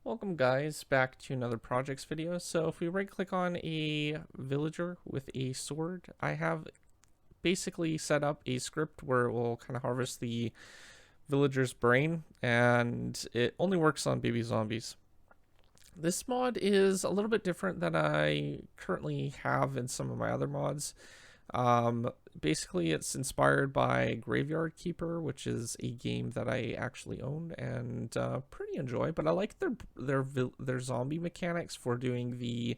Welcome guys back to another projects video. So if we right click on a villager with a sword, I have basically set up a script where it will kind of harvest the villager's brain, and it only works on baby zombies. This mod is a little bit different than I currently have in some of my other mods. Basically, it's inspired by Graveyard Keeper, which is a game that I actually own and pretty enjoy. But I like their zombie mechanics for doing the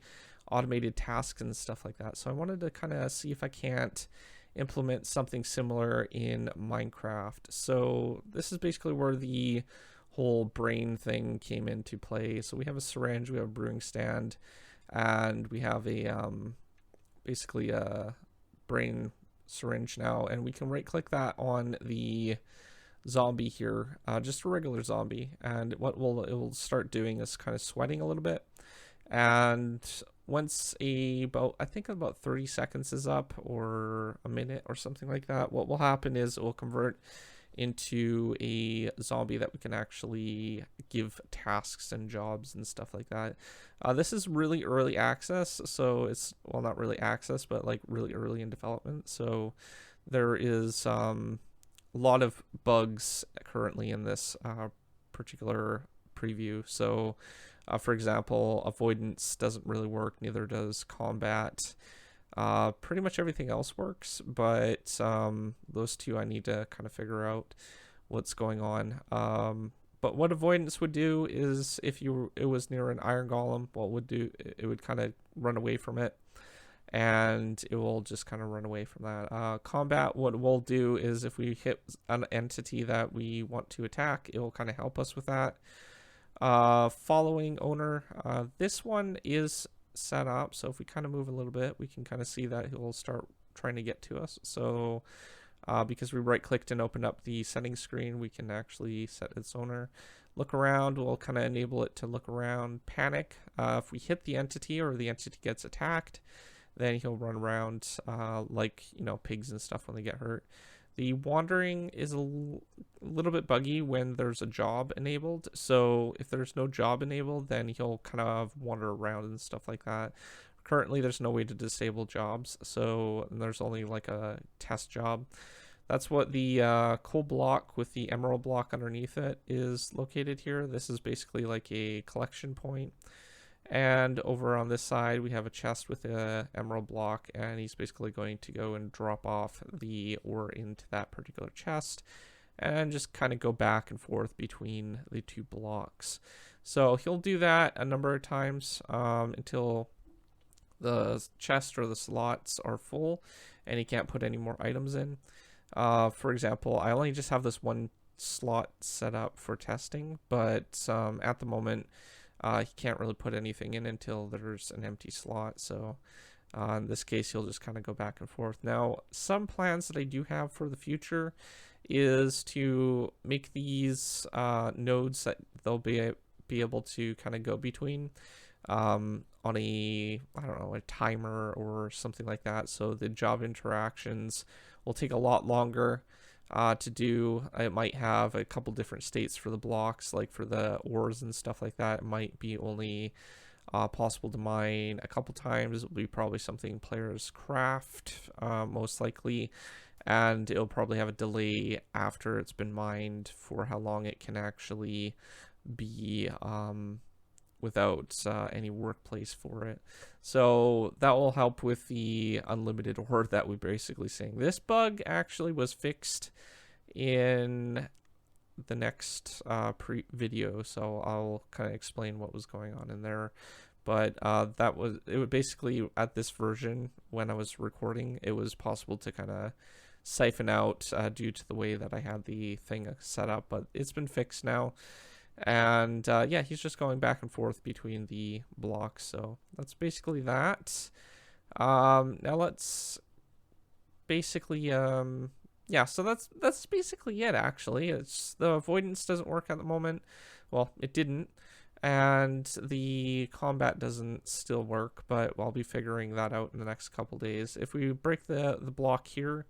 automated tasks and stuff like that. So I wanted to kind of see if I can't implement something similar in Minecraft. So this is basically where the whole brain thing came into play. So we have a syringe, we have a brewing stand, and we have a basically a brain syringe now, and we can right click that on the zombie here, just a regular zombie, and what it will start doing is kind of sweating a little bit. And once I think about 30 seconds is up, or a minute or something like that, what will happen is it will convert into a zombie that we can actually give tasks and jobs and stuff like that. This is really early access, so it's, well, not really access, but like really early in development. So there is a lot of bugs currently in this particular preview. So for example, avoidance doesn't really work, neither does combat. Pretty much everything else works, but those two I need to kind of figure out what's going on. But what avoidance would do is, if it was near an iron golem, what would do, it would kind of run away from it, and it will just kind of run away from that. Combat, what we'll do is, if we hit an entity that we want to attack, it will kind of help us with that. Following owner, this one is set up, so if we kind of move a little bit, we can kind of see that he'll start trying to get to us. So because we right clicked and opened up the settings screen, we can actually set its owner. Look around will kind of enable it to look around. Panic, if we hit the entity or the entity gets attacked, then he'll run around like, you know, pigs and stuff when they get hurt. The wandering is a little bit buggy when there's a job enabled. So if there's no job enabled, then he'll kind of wander around and stuff like that. Currently, there's no way to disable jobs, so there's only like a test job. That's what the coal block with the emerald block underneath it is located here. This is basically like a collection point. And over on this side, we have a chest with a emerald block, and he's basically going to go and drop off the ore into that particular chest and just kind of go back and forth between the two blocks. So he'll do that a number of times until the chest or the slots are full and he can't put any more items in. For example, I only just have this one slot set up for testing, but at the moment, he can't really put anything in until there's an empty slot. So in this case, he'll just kind of go back and forth. Now, some plans that I do have for the future is to make these nodes that they'll be able to kind of go between on a, I don't know, a timer or something like that. So the job interactions will take a lot longer to do. It might have a couple different states for the blocks, like for the ores and stuff like that. It might be only possible to mine a couple times. It'll be probably something players craft, most likely, and it'll probably have a delay after it's been mined for how long it can actually be without any workplace for it. So that will help with the unlimited ore that we're basically seeing. This bug actually was fixed in the next video, so I'll kind of explain what was going on in there. But it would basically, at this version, when I was recording, it was possible to kind of siphon out due to the way that I had the thing set up, but it's been fixed now. And yeah, he's just going back and forth between the blocks. So that's basically that. Now let's basically yeah, so that's basically it. Actually, it's the avoidance doesn't work at the moment. Well, it didn't, and the combat doesn't still work, but I'll be figuring that out in the next couple days. If we break the block here,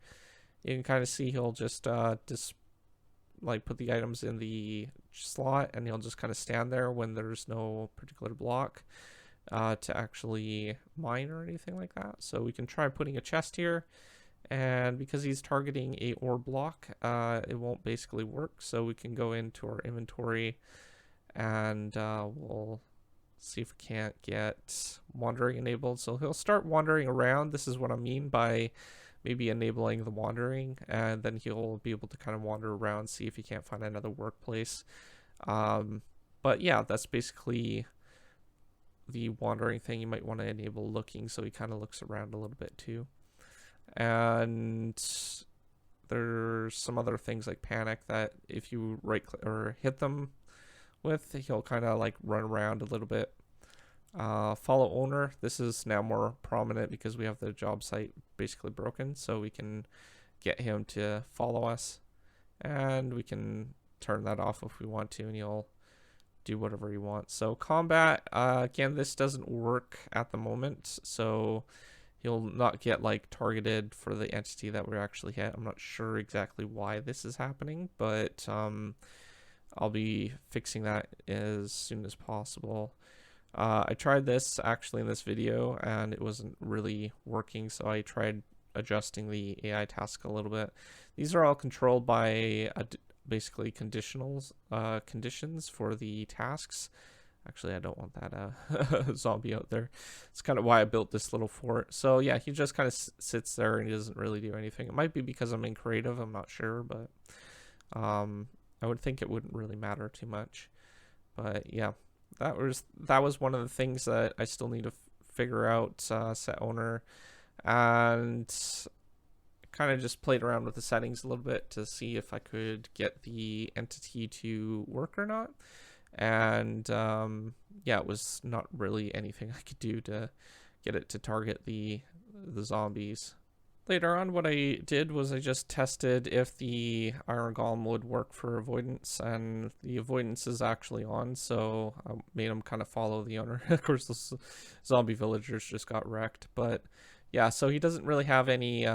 you can kind of see he'll just like put the items in the slot, and he'll just kind of stand there when there's no particular block to actually mine or anything like that. So we can try putting a chest here, and because he's targeting a ore block, it won't basically work. So we can go into our inventory, and we'll see if we can't get wandering enabled. So he'll start wandering around. This is what I mean by maybe enabling the wandering, and then he'll be able to kind of wander around, see if he can't find another workplace. But yeah, that's basically the wandering thing. You might want to enable looking, so he kind of looks around a little bit too. And there's some other things like panic that if you right click or hit them with, he'll kind of like run around a little bit. Follow owner, this is now more prominent because we have the job site basically broken, so we can get him to follow us, and we can turn that off if we want to, and he'll do whatever he wants. So combat, again, this doesn't work at the moment, so he'll not get like targeted for the entity that we're actually hit. I'm not sure exactly why this is happening, but I'll be fixing that as soon as possible. I tried this actually in this video, and it wasn't really working, so I tried adjusting the AI task a little bit. These are all controlled by basically conditions for the tasks. Actually, I don't want that zombie out there. It's kind of why I built this little fort. So yeah, he just kind of sits there and he doesn't really do anything. It might be because I'm in creative, I'm not sure, but I would think it wouldn't really matter too much. But yeah, that was one of the things that I still need to figure out. Set owner, and kind of just played around with the settings a little bit to see if I could get the entity to work or not. And yeah, it was not really anything I could do to get it to target the zombies. Later on, what I did was I just tested if the iron golem would work for avoidance, and the avoidance is actually on, so I made him kind of follow the owner. Of course, those zombie villagers just got wrecked, but yeah, so he doesn't really have any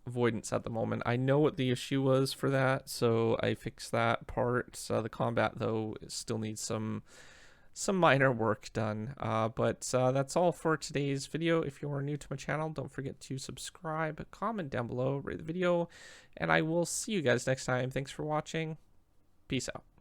avoidance at the moment. I know what the issue was for that, so I fixed that part. So the combat, though, still needs some minor work done, but that's all for today's video. If you are new to my channel, don't forget to subscribe, comment down below, rate the video, and I will see you guys next time. Thanks for watching. Peace out.